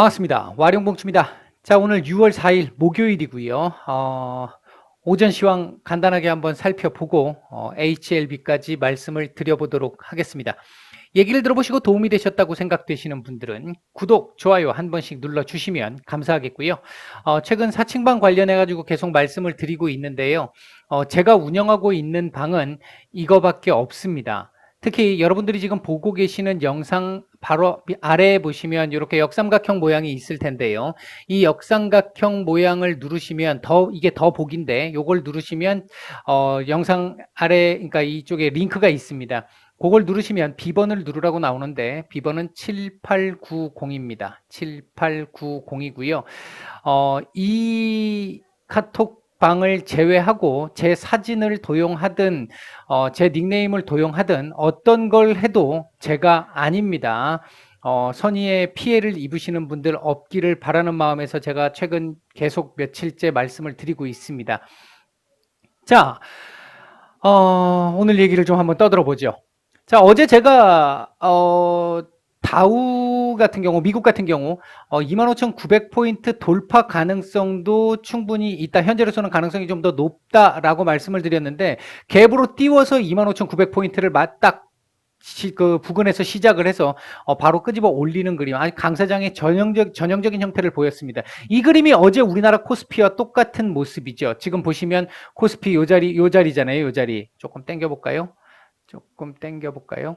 반갑습니다. 와룡봉투입니다. 자, 오늘 6월 4일 목요일이고요. 오전 시황 간단하게 한번 살펴보고 HLB까지 말씀을 드려보도록 하겠습니다. 얘기를 들어보시고 도움이 되셨다고 생각되시는 분들은 구독, 좋아요 한 번씩 눌러주시면 감사하겠고요. 최근 사칭방 관련해가지고 계속 말씀을 드리고 있는데요. 제가 운영하고 있는 방은 이거밖에 없습니다. 특히 여러분들이 지금 보고 계시는 영상 바로 아래에 보시면 이렇게 역삼각형 모양이 있을 텐데요. 이 역삼각형 모양을 누르시면 이게 더 복인데 요걸 누르시면 영상 아래 그러니까 이쪽에 링크가 있습니다. 그걸 누르시면 B번을 누르라고 나오는데 B번은 7890입니다. 7890이고요. 이 카톡방을 제외하고 제 사진을 도용하든 제 닉네임을 도용하든 어떤 걸 해도 제가 아닙니다. 선의의 피해를 입으시는 분들 없기를 바라는 마음에서 제가 최근 계속 며칠째 말씀을 드리고 있습니다. 자, 오늘 얘기를 좀 한번 떠들어 보죠. 자, 어제 제가 다우 같은 경우, 미국 같은 경우 25,900포인트 돌파 가능성도 충분히 있다. 현재로서는 가능성이 좀 더 높다라고 말씀을 드렸는데 갭으로 띄워서 25,900포인트를 딱 그 부근에서 시작을 해서 바로 끄집어 올리는 그림, 아주 강사장의 전형적인 형태를 보였습니다. 이 그림이 어제 우리나라 코스피와 똑같은 모습이죠. 지금 보시면 코스피 요 자리잖아요. 요 자리 조금 당겨볼까요? 조금 당겨볼까요?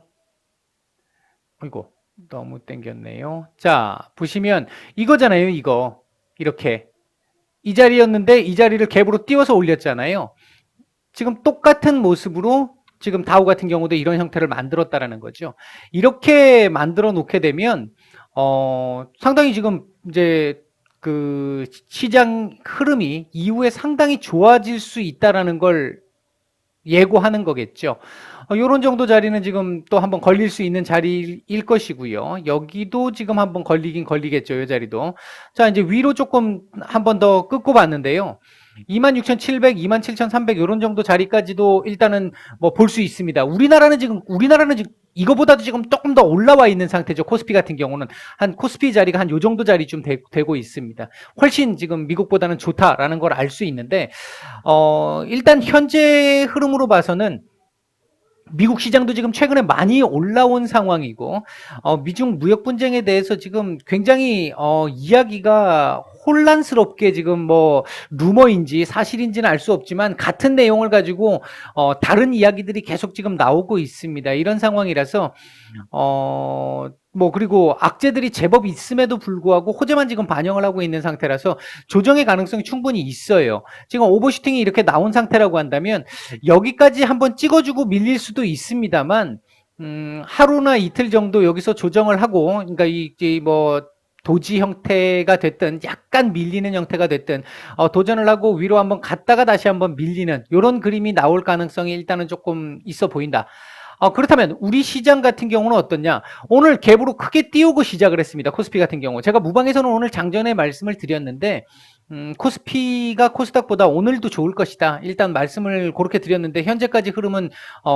아이고 너무 당겼네요. 자, 보시면 이거잖아요. 이거 이렇게 이 자리였는데 이 자리를 갭으로 띄워서 올렸잖아요. 지금 똑같은 모습으로 지금 다우 같은 경우도 이런 형태를 만들었다라는 거죠. 이렇게 만들어 놓게 되면 상당히 지금 이제 그 시장 흐름이 이후에 상당히 좋아질 수 있다라는 걸 예고하는 거겠죠. 이런 정도 자리는 지금 또 한번 걸릴 수 있는 자리일 것이고요. 여기도 지금 한번 걸리긴 걸리겠죠. 이 자리도. 자, 이제 위로 조금 한번 더 끄고 봤는데요. 26,700, 27,300 이런 정도 자리까지도 일단은 뭐 볼 수 있습니다. 우리나라는 지금 이거보다도 지금 조금 더 올라와 있는 상태죠. 코스피 같은 경우는 한 코스피 자리가 한 요 정도 자리쯤 되고 있습니다. 훨씬 지금 미국보다는 좋다라는 걸 알 수 있는데 일단 현재 흐름으로 봐서는 미국 시장도 지금 최근에 많이 올라온 상황이고 미중 무역 분쟁에 대해서 지금 굉장히 이야기가 혼란스럽게 지금 뭐 루머인지 사실인지는 알 수 없지만 같은 내용을 가지고 다른 이야기들이 계속 지금 나오고 있습니다. 이런 상황이라서 뭐 그리고 악재들이 제법 있음에도 불구하고 호재만 지금 반영을 하고 있는 상태라서 조정의 가능성이 충분히 있어요. 지금 오버슈팅이 이렇게 나온 상태라고 한다면 여기까지 한번 찍어주고 밀릴 수도 있습니다만 하루나 이틀 정도 여기서 조정을 하고 그러니까 뭐 도지 형태가 됐든 약간 밀리는 형태가 됐든 도전을 하고 위로 한번 갔다가 다시 한번 밀리는 이런 그림이 나올 가능성이 일단은 조금 있어 보인다. 그렇다면 우리 시장 같은 경우는 어떻냐? 오늘 갭으로 크게 띄우고 시작을 했습니다. 코스피 같은 경우. 제가 무방에서는 오늘 장전에 말씀을 드렸는데 코스피가 코스닥보다 오늘도 좋을 것이다. 일단 말씀을 그렇게 드렸는데 현재까지 흐름은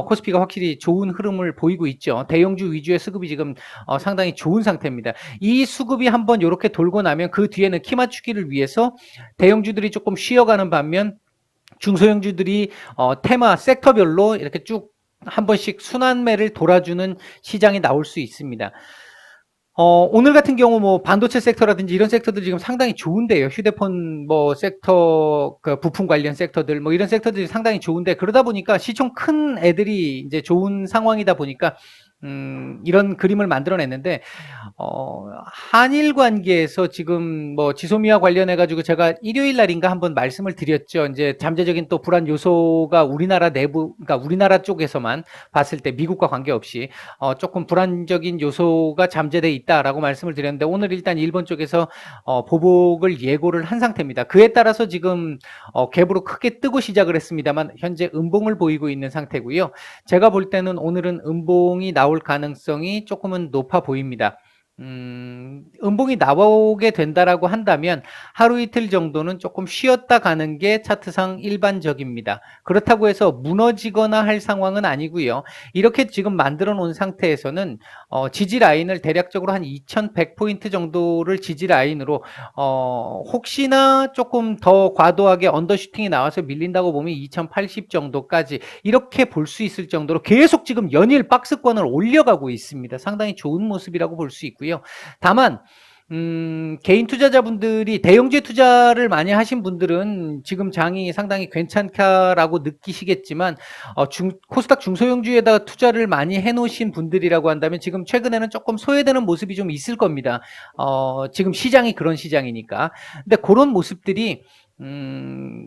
코스피가 확실히 좋은 흐름을 보이고 있죠. 대형주 위주의 수급이 지금 상당히 좋은 상태입니다. 이 수급이 한번 이렇게 돌고 나면 그 뒤에는 키 맞추기를 위해서 대형주들이 조금 쉬어가는 반면 중소형주들이 테마 섹터별로 이렇게 쭉 한 번씩 순환매를 돌아주는 시장이 나올 수 있습니다. 오늘 같은 경우 뭐 반도체 섹터라든지 이런 섹터들 지금 상당히 좋은데요. 휴대폰 뭐 섹터, 그 부품 관련 섹터들 뭐 이런 섹터들이 상당히 좋은데 그러다 보니까 시총 큰 애들이 이제 좋은 상황이다 보니까 이런 그림을 만들어냈는데 한일 관계에서 지금 뭐 지소미아 관련해 가지고 제가 일요일 날인가 한번 말씀을 드렸죠. 이제 잠재적인 또 불안 요소가 우리나라 내부, 그러니까 우리나라 쪽에서만 봤을 때 미국과 관계없이 조금 불안적인 요소가 잠재돼 있다라고 말씀을 드렸는데 오늘 일단 일본 쪽에서 보복을 예고를 한 상태입니다. 그에 따라서 지금 갭으로 크게 뜨고 시작을 했습니다만 현재 음봉을 보이고 있는 상태고요. 제가 볼 때는 오늘은 음봉이 나올 가능성이 조금은 높아 보입니다. 음봉이 나오게 된다라고 한다면 하루 이틀 정도는 조금 쉬었다 가는 게 차트상 일반적입니다. 그렇다고 해서 무너지거나 할 상황은 아니고요. 이렇게 지금 만들어 놓은 상태에서는 지지 라인을 대략적으로 한 2100포인트 정도를 지지 라인으로 혹시나 조금 더 과도하게 언더슈팅이 나와서 밀린다고 보면 2080 정도까지 이렇게 볼 수 있을 정도로 계속 지금 연일 박스권을 올려가고 있습니다. 상당히 좋은 모습이라고 볼 수 있고요. 다만 개인 투자자분들이 대형주에 투자를 많이 하신 분들은 지금 장이 상당히 괜찮다라고 느끼시겠지만 코스닥 중소형주에다가 투자를 많이 해놓으신 분들이라고 한다면 지금 최근에는 조금 소외되는 모습이 좀 있을 겁니다. 지금 시장이 그런 시장이니까. 근데 그런 모습들이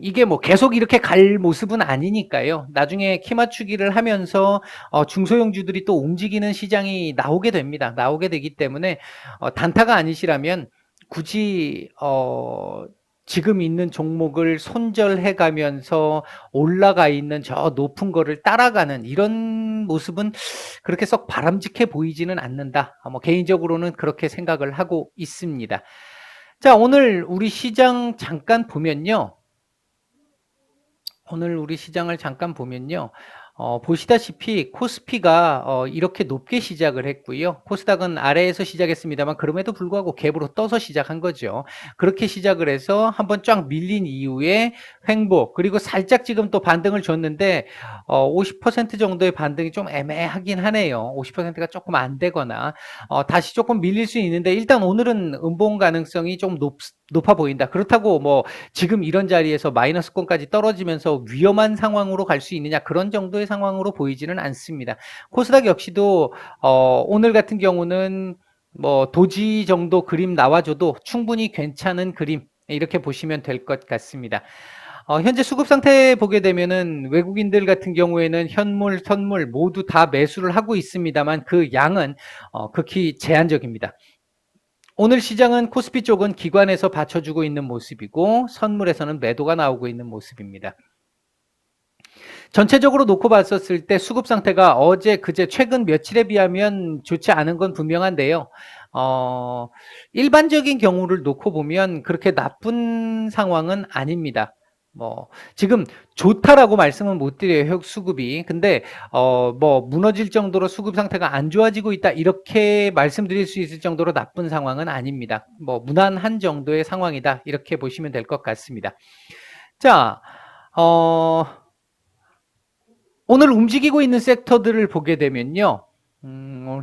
이게 뭐 계속 이렇게 갈 모습은 아니니까요. 나중에 키 맞추기를 하면서 중소형주들이 또 움직이는 시장이 나오게 됩니다. 나오게 되기 때문에 단타가 아니시라면 굳이 지금 있는 종목을 손절해 가면서 올라가 있는 저 높은 거를 따라가는 이런 모습은 그렇게 썩 바람직해 보이지는 않는다. 뭐 개인적으로는 그렇게 생각을 하고 있습니다. 자, 오늘 우리 시장 잠깐 보면요. 오늘 우리 시장을 잠깐 보면요. 보시다시피 코스피가 이렇게 높게 시작을 했고요. 코스닥은 아래에서 시작했습니다만 그럼에도 불구하고 갭으로 떠서 시작한 거죠. 그렇게 시작을 해서 한번 쫙 밀린 이후에 횡보 그리고 살짝 지금 또 반등을 줬는데 50% 정도의 반등이 좀 애매하긴 하네요. 50%가 조금 안 되거나 다시 조금 밀릴 수 있는데 일단 오늘은 음봉 가능성이 좀 높아 보인다. 그렇다고 뭐 지금 이런 자리에서 마이너스권까지 떨어지면서 위험한 상황으로 갈 수 있느냐 그런 정도의 상황으로 보이지는 않습니다. 코스닥 역시도 오늘 같은 경우는 뭐 도지 정도 그림 나와줘도 충분히 괜찮은 그림 이렇게 보시면 될 것 같습니다. 현재 수급 상태 보게 되면은 외국인들 같은 경우에는 현물, 선물 모두 다 매수를 하고 있습니다만 그 양은 극히 제한적입니다. 오늘 시장은 코스피 쪽은 기관에서 받쳐주고 있는 모습이고 선물에서는 매도가 나오고 있는 모습입니다. 전체적으로 놓고 봤었을 때 수급 상태가 어제, 그제, 최근 며칠에 비하면 좋지 않은 건 분명한데요. 일반적인 경우를 놓고 보면 그렇게 나쁜 상황은 아닙니다. 뭐 지금 좋다라고 말씀은 못 드려요. 수급이. 근데 뭐 무너질 정도로 수급 상태가 안 좋아지고 있다 이렇게 말씀드릴 수 있을 정도로 나쁜 상황은 아닙니다. 뭐 무난한 정도의 상황이다 이렇게 보시면 될 것 같습니다. 자, 오늘 움직이고 있는 섹터들을 보게 되면요.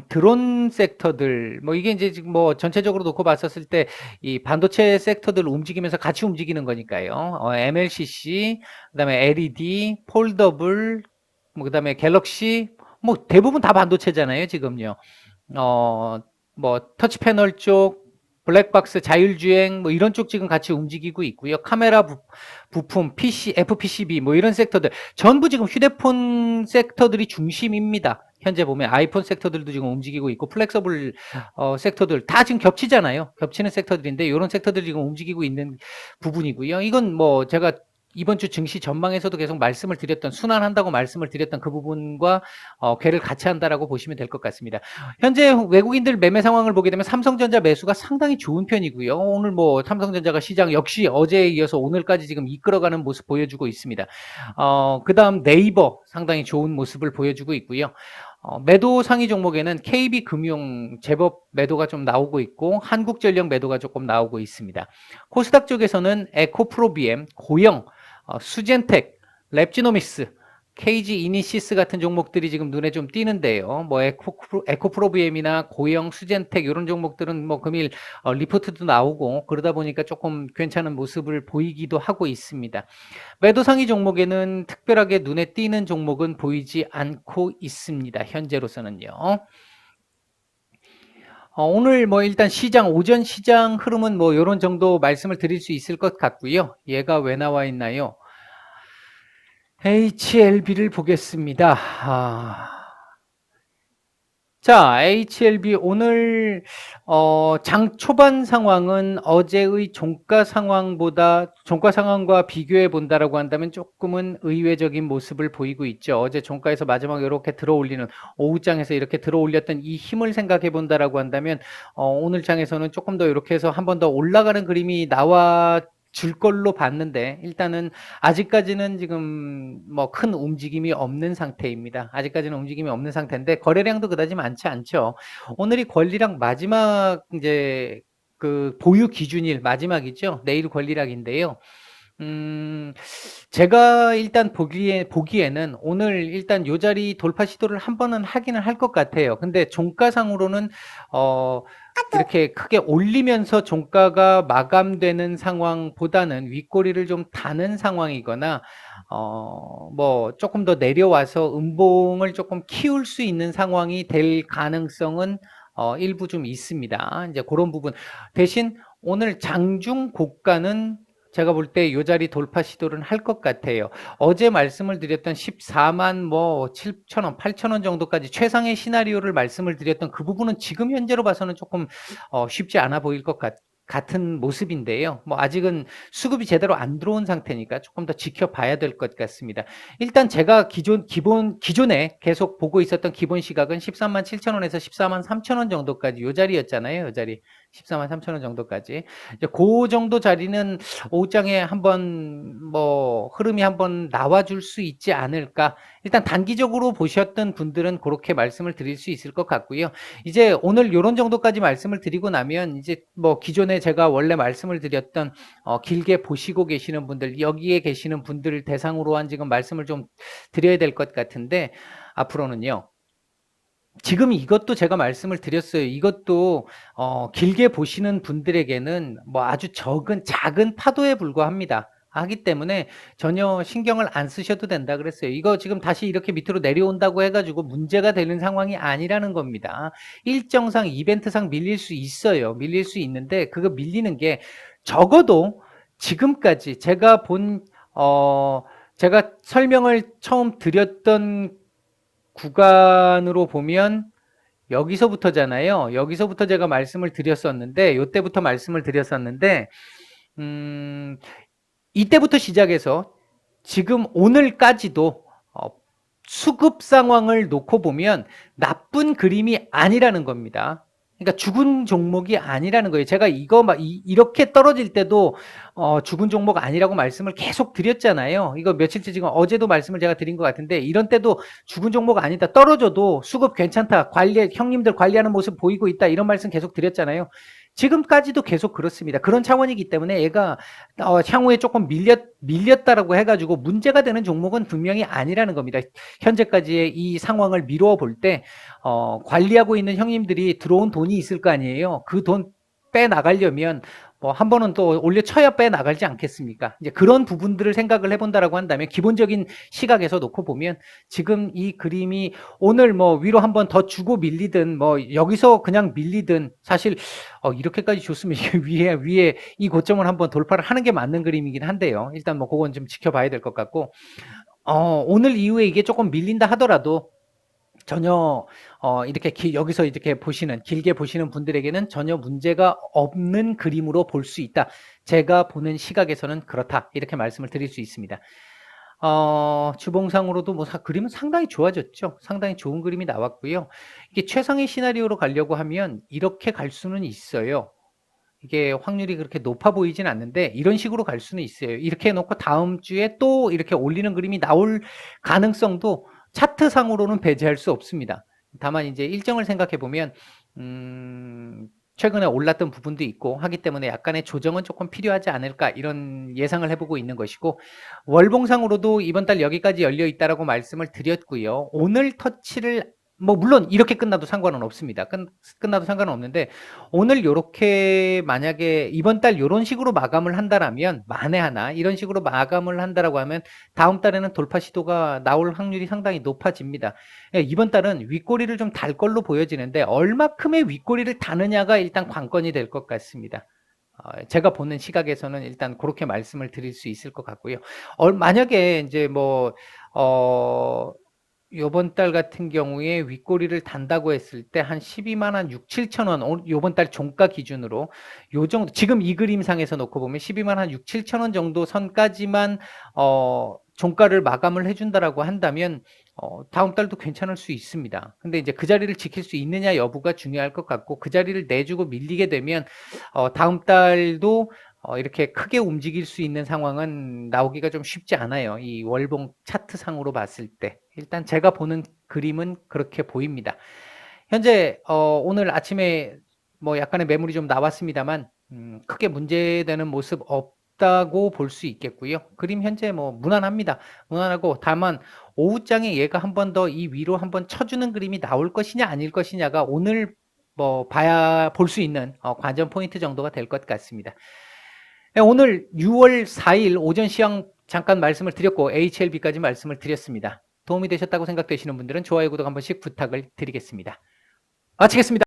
드론 섹터들, 뭐 이게 이제 지금 뭐 전체적으로 놓고 봤었을 때 이 반도체 섹터들 움직이면서 같이 움직이는 거니까요. MLCC, 그다음에 LED, 폴더블, 뭐 그다음에 갤럭시, 뭐 대부분 다 반도체잖아요, 지금요. 뭐 터치 패널 쪽, 블랙박스, 자율주행 뭐 이런 쪽 지금 같이 움직이고 있고요. 카메라 부품, PC, FPCB 뭐 이런 섹터들 전부 지금 휴대폰 섹터들이 중심입니다. 현재 보면 아이폰 섹터들도 지금 움직이고 있고 플렉서블 섹터들 다 지금 겹치잖아요. 겹치는 섹터들인데 이런 섹터들이 지금 움직이고 있는 부분이고요. 이건 뭐 제가 이번 주 증시 전망에서도 계속 말씀을 드렸던 순환한다고 말씀을 드렸던 그 부분과 궤를 같이 한다라고 보시면 될 것 같습니다. 현재 외국인들 매매 상황을 보게 되면 삼성전자 매수가 상당히 좋은 편이고요. 오늘 뭐 삼성전자가 시장 역시 어제에 이어서 오늘까지 지금 이끌어가는 모습 보여주고 있습니다. 그다음 네이버 상당히 좋은 모습을 보여주고 있고요. 매도 상위 종목에는 KB금융 제법 매도가 좀 나오고 있고 한국전력 매도가 조금 나오고 있습니다. 코스닥 쪽에서는 에코프로비엠, 고영, 수젠텍, 랩지노믹스, KG 이니시스 같은 종목들이 지금 눈에 좀 띄는데요. 뭐 에코프로비엠이나 고영, 수젠텍 이런 종목들은 뭐 금일 리포트도 나오고 그러다 보니까 조금 괜찮은 모습을 보이기도 하고 있습니다. 매도 상위 종목에는 특별하게 눈에 띄는 종목은 보이지 않고 있습니다. 현재로서는요. 오늘 뭐 일단 시장 오전 시장 흐름은 뭐 이런 정도 말씀을 드릴 수 있을 것 같고요. 얘가 왜 나와 있나요? HLB를 보겠습니다. 자, HLB 오늘 장 초반 상황은 어제의 종가 상황과 비교해 본다라고 한다면 조금은 의외적인 모습을 보이고 있죠. 어제 종가에서 마지막에 이렇게 들어올리는 오후장에서 이렇게 들어올렸던 이 힘을 생각해 본다라고 한다면 오늘 장에서는 조금 더 이렇게 해서 한 번 더 올라가는 그림이 나와 줄 걸로 봤는데 일단은 아직까지는 지금 뭐 큰 움직임이 없는 상태입니다. 아직까지는 움직임이 없는 상태인데 거래량도 그다지 많지 않죠. 오늘이 권리락 마지막 이제 그 보유 기준일 마지막이죠. 내일 권리락인데요. 음, 제가 일단 보기에는 오늘 일단 요 자리 돌파 시도를 한 번은 하기는 할 것 같아요. 근데 종가상으로는 어, 이렇게 크게 올리면서 종가가 마감되는 상황보다는 윗꼬리를 좀 다는 상황이거나 뭐 조금 더 내려와서 음봉을 조금 키울 수 있는 상황이 될 가능성은 일부 좀 있습니다. 이제 그런 부분 대신 오늘 장중 고가는 제가 볼 때 요 자리 돌파 시도를 할 것 같아요. 어제 말씀을 드렸던 14만 뭐 7천 원, 8천 원 정도까지 최상의 시나리오를 말씀을 드렸던 그 부분은 지금 현재로 봐서는 조금 쉽지 않아 보일 것 같은 모습인데요. 뭐 아직은 수급이 제대로 안 들어온 상태니까 조금 더 지켜봐야 될 것 같습니다. 일단 제가 기존에 계속 보고 있었던 기본 시각은 13만 7천 원에서 14만 3천 원 정도까지 요 자리였잖아요. 요 자리 14만 3천 원 정도까지. 이제 그 정도 자리는 오후장에 한번 뭐 흐름이 한번 나와줄 수 있지 않을까. 일단 단기적으로 보셨던 분들은 그렇게 말씀을 드릴 수 있을 것 같고요. 이제 오늘 요런 정도까지 말씀을 드리고 나면 이제 뭐 기존에 제가 원래 말씀을 드렸던 길게 보시고 계시는 분들, 여기에 계시는 분들을 대상으로 한 지금 말씀을 좀 드려야 될 것 같은데 앞으로는요. 지금 이것도 제가 말씀을 드렸어요. 이것도 길게 보시는 분들에게는 뭐 아주 작은 파도에 불과합니다. 하기 때문에 전혀 신경을 안 쓰셔도 된다 그랬어요. 이거 지금 다시 이렇게 밑으로 내려온다고 해가지고 문제가 되는 상황이 아니라는 겁니다. 일정상 이벤트상 밀릴 수 있어요. 밀릴 수 있는데 그거 밀리는 게 적어도 지금까지 제가 설명을 처음 드렸던 구간으로 보면 여기서부터잖아요. 여기서부터 제가 말씀을 드렸었는데, 요때부터 말씀을 드렸었는데, 음, 이때부터 시작해서 지금 오늘까지도 수급 상황을 놓고 보면 나쁜 그림이 아니라는 겁니다. 그러니까 죽은 종목이 아니라는 거예요. 제가 이렇게 떨어질 때도 죽은 종목 아니라고 말씀을 계속 드렸잖아요. 이거 며칠째 지금 어제도 말씀을 제가 드린 것 같은데 이런 때도 죽은 종목 아니다. 떨어져도 수급 괜찮다. 형님들 관리하는 모습 보이고 있다. 이런 말씀 계속 드렸잖아요. 지금까지도 계속 그렇습니다. 그런 차원이기 때문에 얘가 향후에 조금 밀렸다라고 해가지고 문제가 되는 종목은 분명히 아니라는 겁니다. 현재까지의 이 상황을 미루어 볼 때 관리하고 있는 형님들이 들어온 돈이 있을 거 아니에요. 그 돈 빼나가려면 뭐 한 번은 또 올려쳐야 빼나가지 않겠습니까? 이제 그런 부분들을 생각을 해본다라고 한다면 기본적인 시각에서 놓고 보면 지금 이 그림이 오늘 뭐 위로 한 번 더 주고 밀리든 뭐 여기서 그냥 밀리든 사실 이렇게까지 줬으면 위에 이 고점을 한번 돌파를 하는 게 맞는 그림이긴 한데요. 일단 뭐 그건 좀 지켜봐야 될 것 같고 오늘 이후에 이게 조금 밀린다 하더라도 전혀 이렇게 여기서 이렇게 길게 보시는 분들에게는 전혀 문제가 없는 그림으로 볼 수 있다. 제가 보는 시각에서는 그렇다. 이렇게 말씀을 드릴 수 있습니다. 주봉상으로도 뭐 그림은 상당히 좋아졌죠. 상당히 좋은 그림이 나왔고요. 이게 최상의 시나리오로 가려고 하면 이렇게 갈 수는 있어요. 이게 확률이 그렇게 높아 보이진 않는데 이런 식으로 갈 수는 있어요. 이렇게 해놓고 다음 주에 또 이렇게 올리는 그림이 나올 가능성도 차트상으로는 배제할 수 없습니다. 다만 이제 일정을 생각해 보면 최근에 올랐던 부분도 있고 하기 때문에 약간의 조정은 조금 필요하지 않을까 이런 예상을 해보고 있는 것이고 월봉상으로도 이번 달 여기까지 열려 있다라고 말씀을 드렸고요. 오늘 터치를 뭐 물론 이렇게 끝나도 상관은 없습니다. 끝나도 상관은 없는데 오늘 요렇게 만약에 이번 달 요런 식으로 마감을 한다라면 만에 하나 이런 식으로 마감을 한다라고 하면 다음 달에는 돌파 시도가 나올 확률이 상당히 높아집니다. 이번 달은 윗꼬리를 좀 달 걸로 보여지는데 얼마큼의 윗꼬리를 다느냐가 일단 관건이 될 것 같습니다. 제가 보는 시각에서는 일단 그렇게 말씀을 드릴 수 있을 것 같고요. 만약에 이제 뭐 요번 달 같은 경우에 윗꼬리를 단다고 했을 때 한 12만 한 6, 7천 원, 요번 달 종가 기준으로 요 정도, 지금 이 그림상에서 놓고 보면 12만 한 6, 7천 원 정도 선까지만 종가를 마감을 해준다라고 한다면 다음 달도 괜찮을 수 있습니다. 근데 이제 그 자리를 지킬 수 있느냐 여부가 중요할 것 같고, 그 자리를 내주고 밀리게 되면 다음 달도 이렇게 크게 움직일 수 있는 상황은 나오기가 좀 쉽지 않아요. 이 월봉 차트상으로 봤을 때. 일단 제가 보는 그림은 그렇게 보입니다. 현재 오늘 아침에 뭐 약간의 매물이 좀 나왔습니다만 크게 문제되는 모습 없다고 볼 수 있겠고요. 그림 현재 뭐 무난합니다. 무난하고, 다만 오후장에 얘가 한 번 더 이 위로 한번 쳐주는 그림이 나올 것이냐 아닐 것이냐가 오늘 뭐 봐야 볼 수 있는 관전 포인트 정도가 될 것 같습니다. 오늘 6월 4일 오전 시황 잠깐 말씀을 드렸고 HLB까지 말씀을 드렸습니다. 도움이 되셨다고 생각되시는 분들은 좋아요, 구독 한 번씩 부탁을 드리겠습니다. 마치겠습니다.